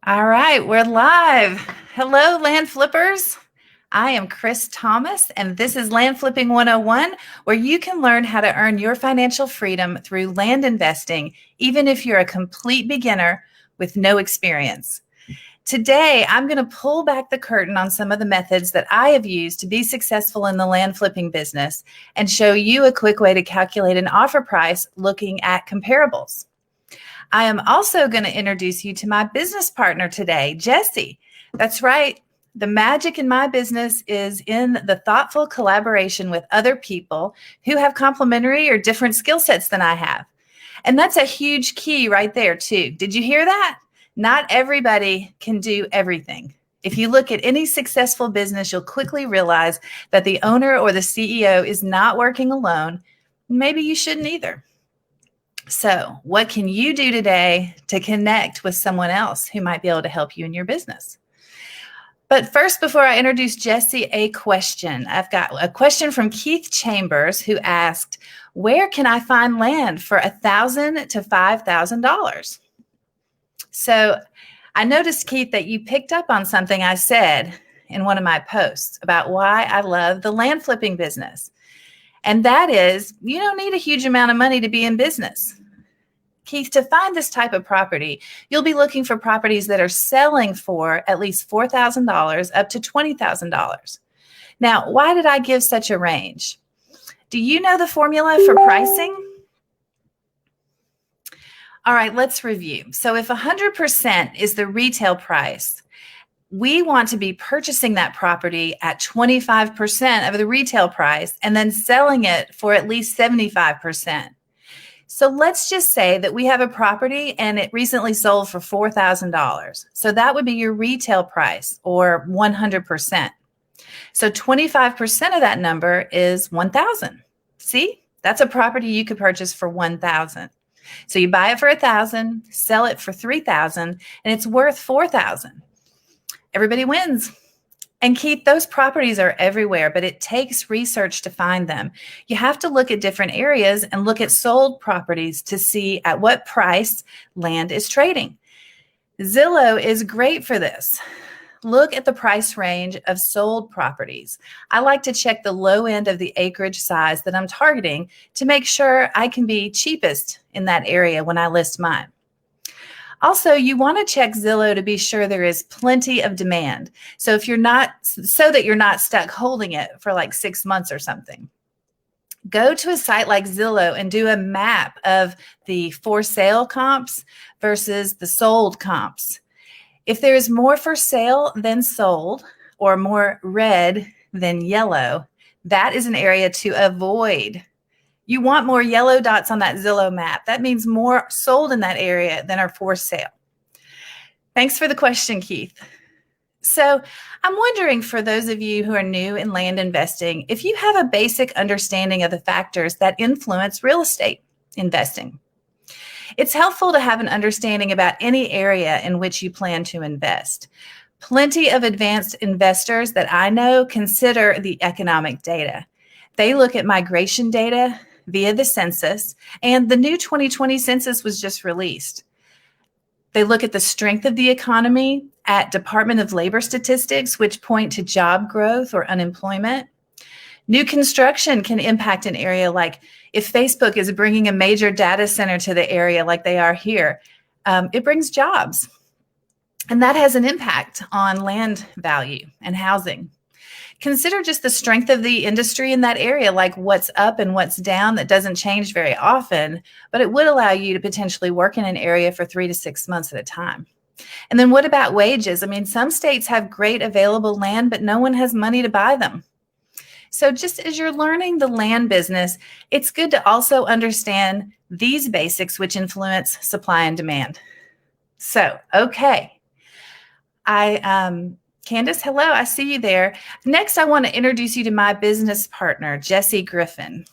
All right, we're live. Hello, land flippers. I am Chris Thomas, and this is Land Flipping 101, where you can learn how to earn your financial freedom through land investing, even if you're a complete beginner with no experience. Today, I'm going to pull back the curtain on some of the methods that I have used to be successful in the land flipping business and show you a quick way to calculate an offer price looking at comparables. I am also going to introduce you to my business partner today, Jessie. That's right. The magic in my business is in the thoughtful collaboration with other people who have complementary or different skill sets than I have. And that's a huge key right there, too. Did you hear that? Not everybody can do everything. If you look at any successful business, you'll quickly realize that the owner or the CEO is not working alone. Maybe you shouldn't either. So, what can you do today to connect with someone else who might be able to help you in your business? But first, before I introduce Jessie, a question. I've got a question from Keith Chambers, who asked, where can I find land for $1,000 to $5,000? So I noticed, Keith, that you picked up on something I said in one of my posts about why I love the land flipping business. And that is, you don't need a huge amount of money to be in business. Keith, to find this type of property, you'll be looking for properties that are selling for at least $4,000 up to $20,000. Now, why did I give such a range? Do you know the formula for pricing? All right, let's review. So if 100% is the retail price, we want to be purchasing that property at 25% of the retail price and then selling it for at least 75%. So let's just say that we have a property and it recently sold for $4,000. So that would be your retail price, or 100%. So 25% of that number is $1,000. See, that's a property you could purchase for $1,000. So you buy it for $1,000, sell it for $3,000, and it's worth $4,000. Everybody wins. And Keith, those properties are everywhere, but it takes research to find them. You have to look at different areas and look at sold properties to see at what price land is trading. Zillow is great for this. Look at the price range of sold properties. I like to check the low end of the acreage size that I'm targeting to make sure I can be cheapest in that area when I list mine. Also, you want to check Zillow to be sure there is plenty of demand. So that you're not stuck holding it for like 6 months or something. Go to a site like Zillow and do a map of the for sale comps versus the sold comps. If there is more for sale than sold, or more red than yellow, that is an area to avoid. You want more yellow dots on that Zillow map. That means more sold in that area than are for sale. Thanks for the question, Keith. So I'm wondering, for those of you who are new in land investing, if you have a basic understanding of the factors that influence real estate investing. It's helpful to have an understanding about any area in which you plan to invest. Plenty of advanced investors that I know consider the economic data. They look at migration data via the census, and the new 2020 census was just released. They look at the strength of the economy at Department of Labor statistics, which point to job growth or unemployment. New construction can impact an area, like if Facebook is bringing a major data center to the area like they are here, it brings jobs. And that has an impact on land value and housing. Consider just the strength of the industry in that area, like what's up and what's down. That doesn't change very often, but it would allow you to potentially work in an area for 3 to 6 months at a time. And then what about wages? I mean, some states have great available land, but no one has money to buy them. So just as you're learning the land business, it's good to also understand these basics, which influence supply and demand. So, okay. Candace, hello, I see you there. Next, I want to introduce you to my business partner, Jesse Griffin.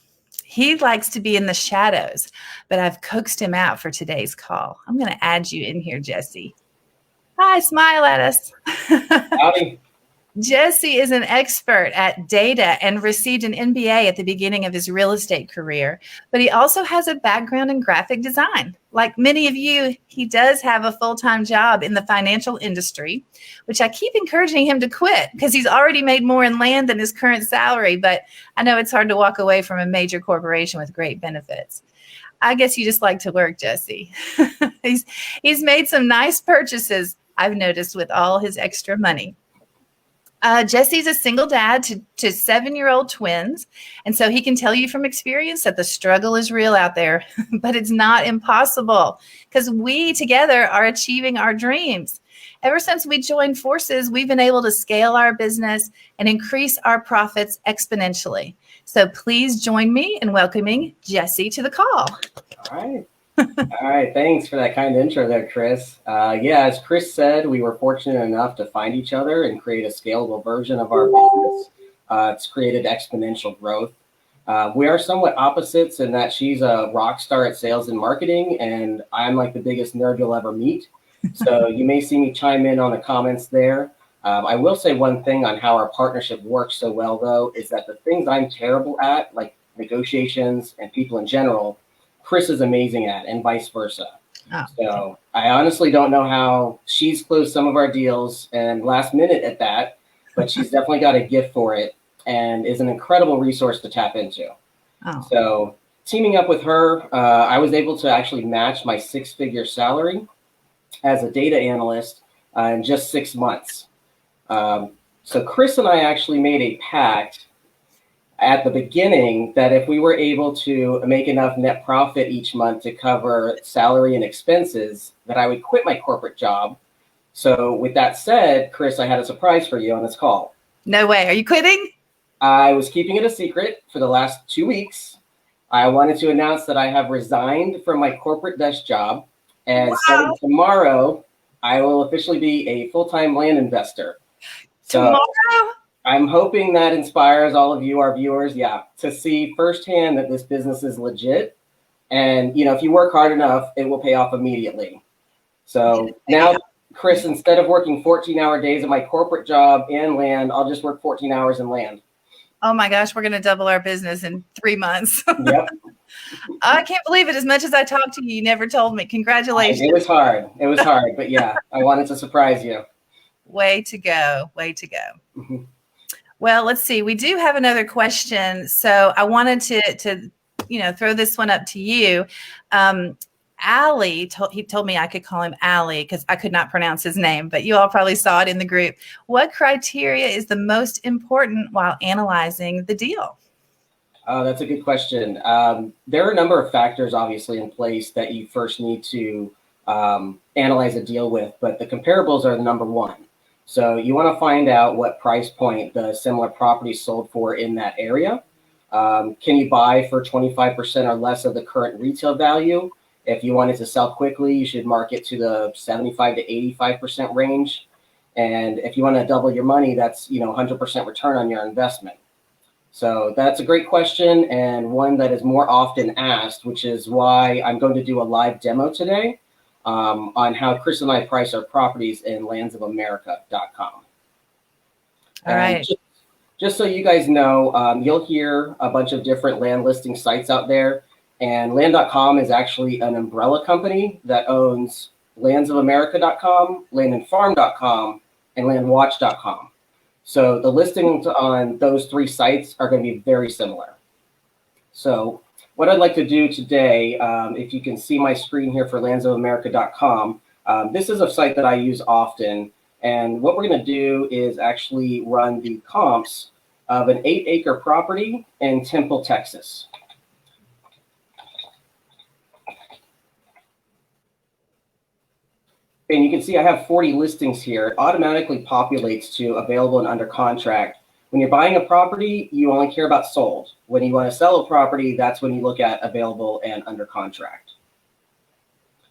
He likes to be in the shadows, but I've coaxed him out for today's call. I'm going to add you in here, Jesse. Hi, smile at us. Howdy. Jesse is an expert at data and received an MBA at the beginning of his real estate career, but he also has a background in graphic design. Like many of you, he does have a full-time job in the financial industry, which I keep encouraging him to quit because he's already made more in land than his current salary. But I know it's hard to walk away from a major corporation with great benefits. I guess you just like to work, Jesse. he's made some nice purchases, I've noticed, with all his extra money. Jesse's a single dad to 7-year-old twins. And so he can tell you from experience that the struggle is real out there, but it's not impossible because we together are achieving our dreams. Ever since we joined forces, we've been able to scale our business and increase our profits exponentially. So please join me in welcoming Jesse to the call. All right. All right. Thanks for that kind intro there, Chris. Yeah, as Chris said, we were fortunate enough to find each other and create a scalable version of our business. It's created exponential growth. We are somewhat opposites in that she's a rock star at sales and marketing, and I'm like the biggest nerd you'll ever meet. So you may see me chime in on the comments there. I will say one thing on how our partnership works so well, though, is that the things I'm terrible at, like negotiations and people in general, Chris is amazing at, and vice versa. Oh. So I honestly don't know how she's closed some of our deals and last minute at that, but she's definitely got a gift for it and is an incredible resource to tap into. Oh. So teaming up with her, I was able to actually match my 6-figure salary as a data analyst in just 6 months. So Chris and I actually made a pact at the beginning that if we were able to make enough net profit each month to cover salary and expenses, that I would quit my corporate job. So with that said, Chris, I had a surprise for you on this call. No way. Are you quitting? I was keeping it a secret for the last 2 weeks. I wanted to announce that I have resigned from my corporate desk job, and starting tomorrow, I will officially be a full-time land investor. Tomorrow? I'm hoping that inspires all of you, our viewers, to see firsthand that this business is legit. And, if you work hard enough, it will pay off immediately. So now, Chris, instead of working 14-hour days at my corporate job and land, I'll just work 14 hours in land. Oh my gosh, we're going to double our business in 3 months. Yep. I can't believe it. As much as I talked to you, you never told me. Congratulations. It was hard. But yeah, I wanted to surprise you. Way to go. Way to go. Mm-hmm. Well, let's see. We do have another question. So I wanted to throw this one up to you. Ali, he told me I could call him Ali because I could not pronounce his name, but you all probably saw it in the group. What criteria is the most important while analyzing the deal? Oh, that's a good question. There are a number of factors, obviously, in place that you first need to analyze a deal with, but the comparables are the number one. So you want to find out what price point the similar property sold for in that area. Can you buy for 25% or less of the current retail value? If you wanted to sell quickly, you should market to the 75 to 85% range. And if you want to double your money, that's 100% return on your investment. So that's a great question, and one that is more often asked, which is why I'm going to do a live demo today on how Chris and I price our properties in landsofamerica.com. All right. Just so you guys know, you'll hear a bunch of different land listing sites out there, and land.com is actually an umbrella company that owns landsofamerica.com, landandfarm.com, and landwatch.com. So the listings on those 3 sites are going to be very similar. So what I'd like to do today, if you can see my screen here for landsofamerica.com, this is a site that I use often. And what we're going to do is actually run the comps of an 8-acre property in Temple, Texas. And you can see I have 40 listings here. It automatically populates to available and under contract. When you're buying a property, you only care about sold. When you want to sell a property, that's when you look at available and under contract.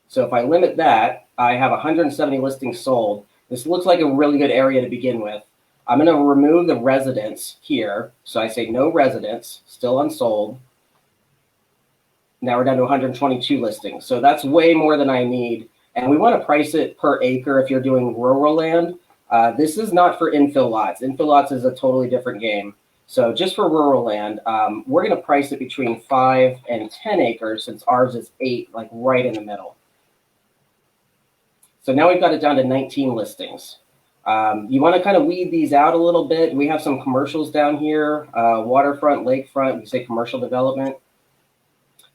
So if I limit that, I have 170 listings sold. This looks like a really good area to begin with. I'm going to remove the residents here. So I say no residents, still unsold. Now we're down to 122 listings. So that's way more than I need. And we want to price it per acre if you're doing rural land. This is not for infill lots. Infill lots is a totally different game. So just for rural land, we're going to price it between 5 and 10 acres since ours is 8, like right in the middle. So now we've got it down to 19 listings. You want to kind of weed these out a little bit. We have some commercials down here, waterfront, lakefront, we say commercial development.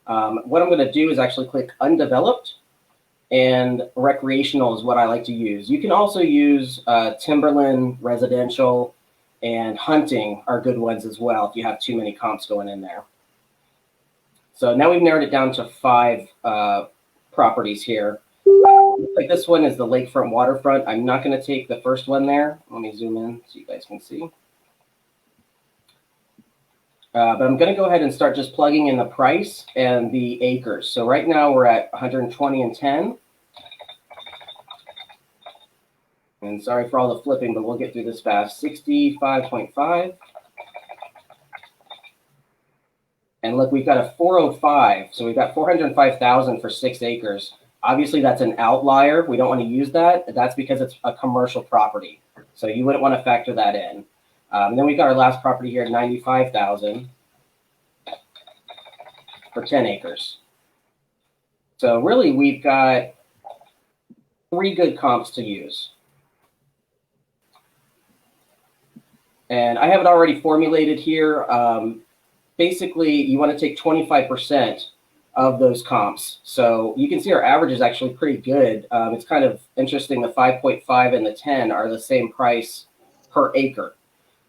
What I'm going to do is actually click undeveloped, and recreational is what I like to use. You can also use timberland, residential, and hunting are good ones as well if you have too many comps going in there. So now we've narrowed it down to 5 properties here. Like this one is the lakefront waterfront. I'm not going to take the first one there. Let me zoom in so you guys can see. But I'm going to go ahead and start just plugging in the price and the acres. So right now we're at 120 and 10. And sorry for all the flipping, but we'll get through this fast. 65.5. And look, we've got a 405. So we've got 405,000 for 6 acres. Obviously, that's an outlier. We don't want to use that. That's because it's a commercial property. So you wouldn't want to factor that in. And then we've got our last property here, 95,000 for 10 acres. So really, we've got 3 good comps to use. And I have it already formulated here. Basically, you want to take 25% of those comps. So you can see our average is actually pretty good. It's kind of interesting. The 5.5 and the 10 are the same price per acre.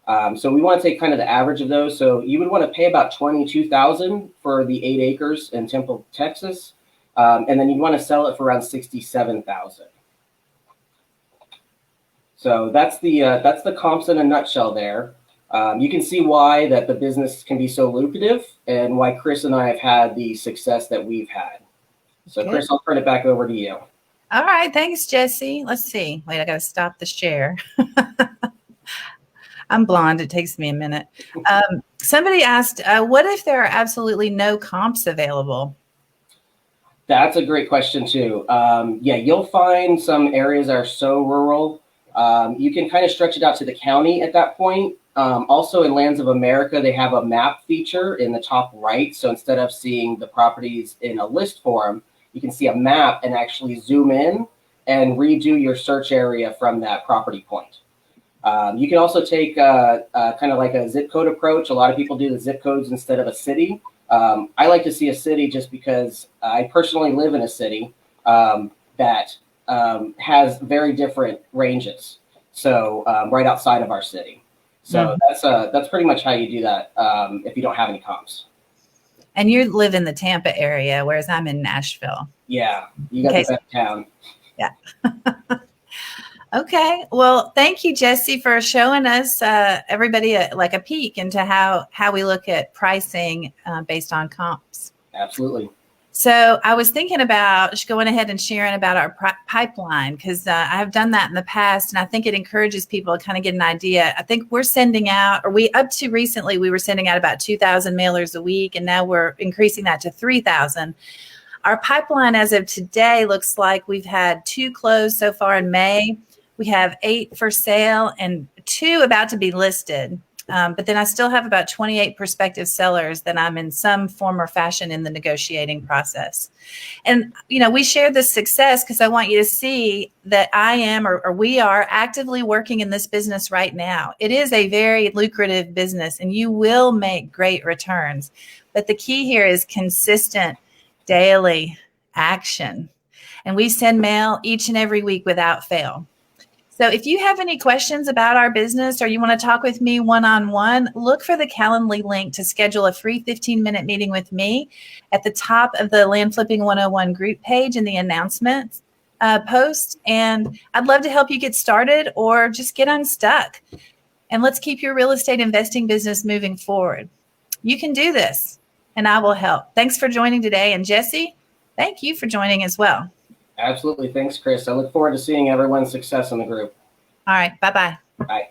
So we want to take kind of the average of those. So you would want to pay about $22,000 for the 8 acres in Temple, Texas. And then you'd want to sell it for around $67,000. So that's the comps in a nutshell there. You can see why that the business can be so lucrative and why Chris and I have had the success that we've had. So okay. Chris, I'll turn it back over to you. All right. Thanks, Jesse. Let's see. Wait, I got to stop the share. I'm blonde. It takes me a minute. Somebody asked, what if there are absolutely no comps available? That's a great question too. Yeah, you'll find some areas that are so rural. You can kind of stretch it out to the county at that point. Also in Lands of America, they have a map feature in the top right. So instead of seeing the properties in a list form, you can see a map and actually zoom in and redo your search area from that property point. You can also take kind of like a zip code approach. A lot of people do the zip codes instead of a city. I like to see a city just because I personally live in a city that has very different ranges. So right outside of our city. So that's pretty much how you do that if you don't have any comps. And you live in the Tampa area, whereas I'm in Nashville. Yeah, you got the best town. Yeah. Okay. Well, thank you, Jesse, for showing us everybody like a peek into how we look at pricing based on comps. Absolutely. So I was thinking about just going ahead and sharing about our pipeline because I've done that in the past, and I think it encourages people to kind of get an idea. I think we're sending out, or up to recently, we were sending out about 2,000 mailers a week, and now we're increasing that to 3,000. Our pipeline as of today looks like we've had 2 closed so far in May. We have 8 for sale and 2 about to be listed. But then I still have about 28 prospective sellers that I'm in some form or fashion in the negotiating process. And, we share this success because I want you to see that I am or we are actively working in this business right now. It is a very lucrative business and you will make great returns. But the key here is consistent daily action. And we send mail each and every week without fail. So if you have any questions about our business or you want to talk with me one-on-one, look for the Calendly link to schedule a free 15-minute meeting with me at the top of the Land Flipping 101 group page in the announcements post. And I'd love to help you get started or just get unstuck. And let's keep your real estate investing business moving forward. You can do this, and I will help. Thanks for joining today. And Jesse, thank you for joining as well. Absolutely. Thanks, Chris. I look forward to seeing everyone's success in the group. All right. Bye-bye. Bye.